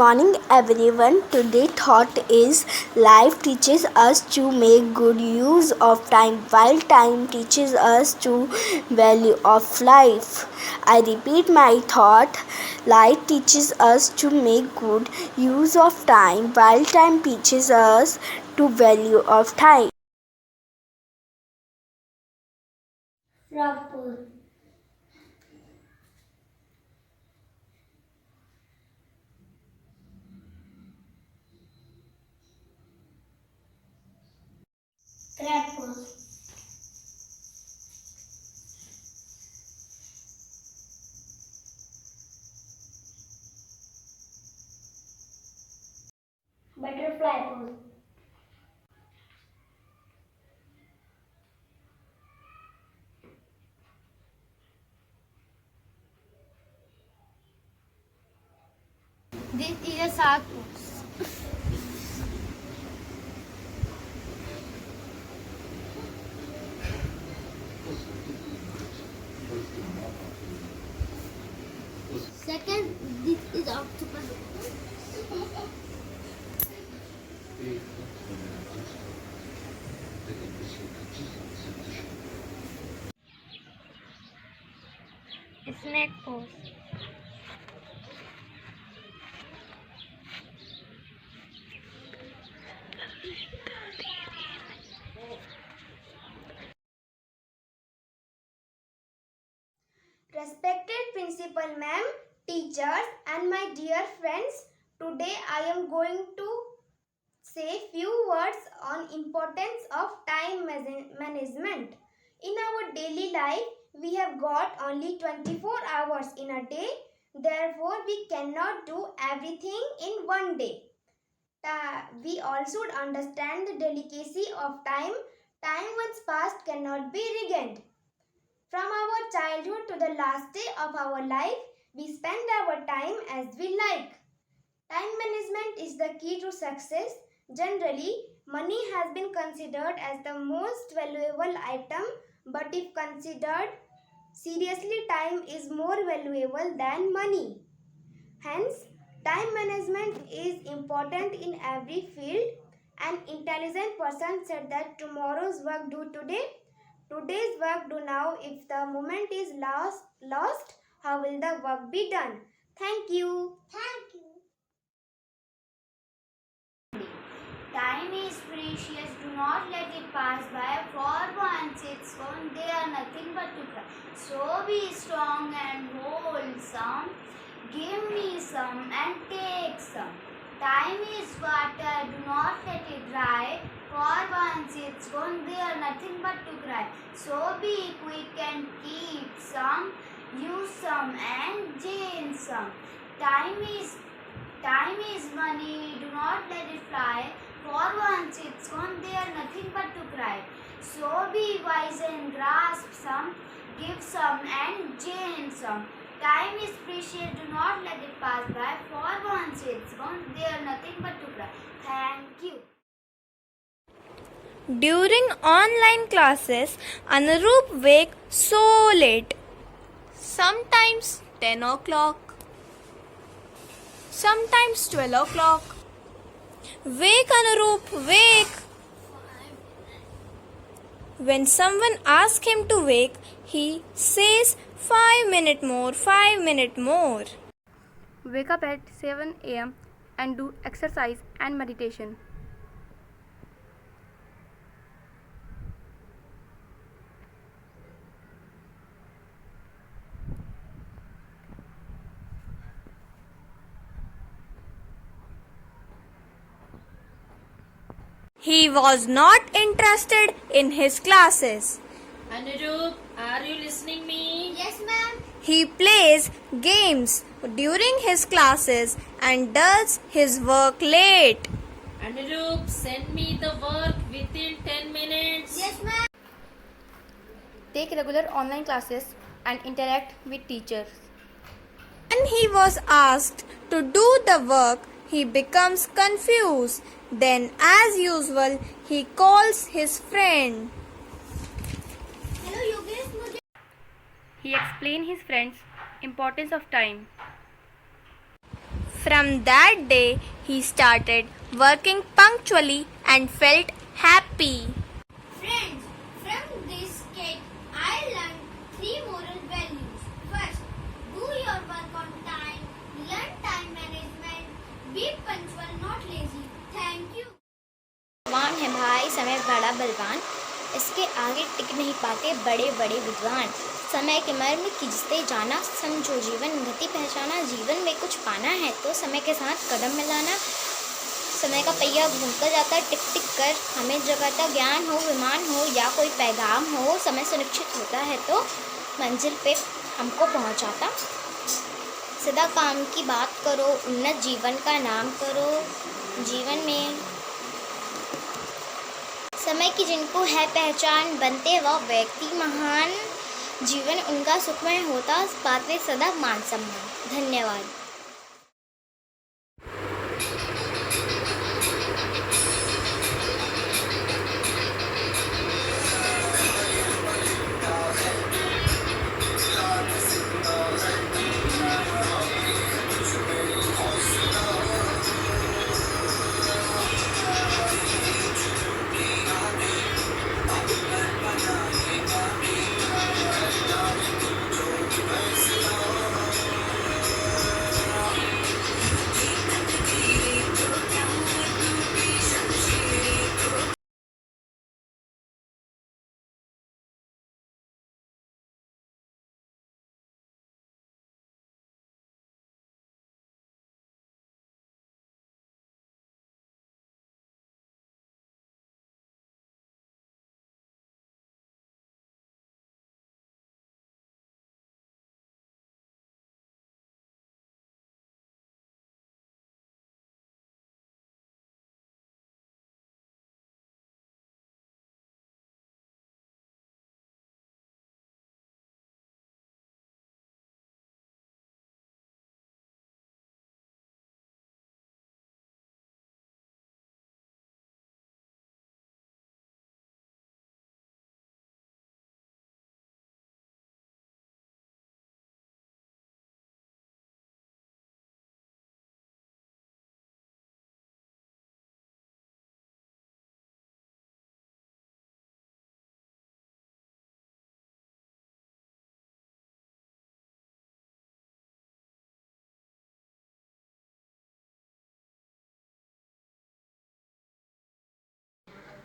morning everyone. Today thought is life teaches us to make good use of time while time teaches us to value of life. I repeat my thought. Life teaches us to make good use of time while time teaches us to value of time. Rubble. Crapple. Butterfly pose. This is a shark pose. Second, this is octopus. Snake pose. Respected Principal Ma'am, teachers and my dear friends, today I am going to say few words on importance of time management. In our daily life, we have got only 24 hours in a day. Therefore, we cannot do everything in one day. We all should understand the delicacy of time. Time once passed cannot be regained. From our childhood to the last day of our life, we spend our time as we like. Time management is the key to success. Generally, money has been considered as the most valuable item, but if considered seriously, time is more valuable than money. Hence, time management is important in every field. An intelligent person said that tomorrow's work do today, today's work do now. If the moment is lost, how will the work be done? Thank you. Thank you. Time is precious, do not let it pass by. For once it's gone, they are nothing but to cry. So be strong and wholesome. Give me some and take some. Time is water, do not let it dry. For once it's gone, they are nothing but to cry. So be quick and keep some. Use some and gain some. Time is money, do not let it fly. For once it's gone, they are nothing but to cry. So be wise and grasp some, give some and gain some. Time is precious, do not let it pass by. For once it's gone, they are nothing but to cry. Thank you. During online classes, Anurup wake so late. Sometimes 10 o'clock. Sometimes 12 o'clock. Wake Anurup, wake. When someone asks him to wake, he says 5 minutes more, 5 minutes more. Wake up at 7 a.m. and do exercise and meditation. He was not interested in his classes. Anurup, are you listening me? Yes, ma'am. He plays games during his classes and does his work late. Anurup, send me the work within 10 minutes. Yes, ma'am. Take regular online classes and interact with teachers. When he was asked to do the work, he becomes confused. Then, as usual, he calls his friend. Hello, Yogesh. He explains his friends' importance of time. From that day, he started working punctually and felt happy. Friends, from this skit, I learned 3 moral values. First, do your work on time, learn time management, be punctual, not lazy. Thank you. विद्वान है भाई समय बड़ा बलवान, इसके आगे टिक नहीं पाते बड़े बड़े विद्वान। समय के मर्म खिंचते जाना, समझो जीवन गति पहचाना। जीवन में कुछ पाना है तो समय के साथ कदम मिलाना। समय का पहिया घूमता जाता टिक टिक कर, हमें जगाता। ज्ञान हो, विमान हो या कोई पैगाम हो, समय सुनिश्चित होता है तो मंजिल पे हमको पहुंचाता। सदा काम की बात करो, उन्नत जीवन का नाम करो। जीवन में समय की जिनको है पहचान, बनते वह व्यक्ति महान। जीवन उनका सुखमय होता, पाते सदा मान सम्मान। धन्यवाद।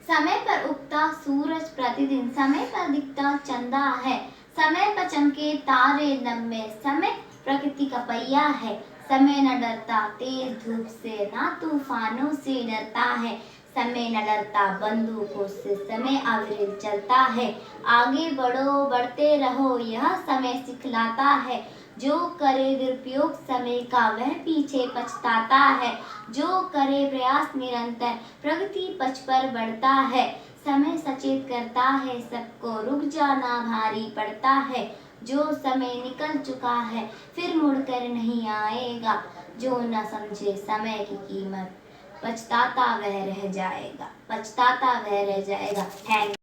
समय पर उगता सूरज प्रतिदिन, समय पर दिखता चंदा है। समय पर चमके तारे लम्बे, समय प्रकृति का पहिया है। समय न डरता तेज धूप से, ना तूफानों से डरता है। समय न डरता बंदूकों से, समय अविरल चलता है। आगे बढ़ो बढ़ते रहो, यह समय सिखलाता है। जो करे दुरुपयोग समय का, वह पीछे पछताता है। जो करे प्रयास निरंतर, प्रगति पथ पर बढ़ता है। समय सचेत करता है सबको, रुक जाना भारी पड़ता है। जो समय निकल चुका है फिर मुड़कर नहीं आएगा। जो न समझे समय की कीमत, पछताता वह रह जाएगा। थैंक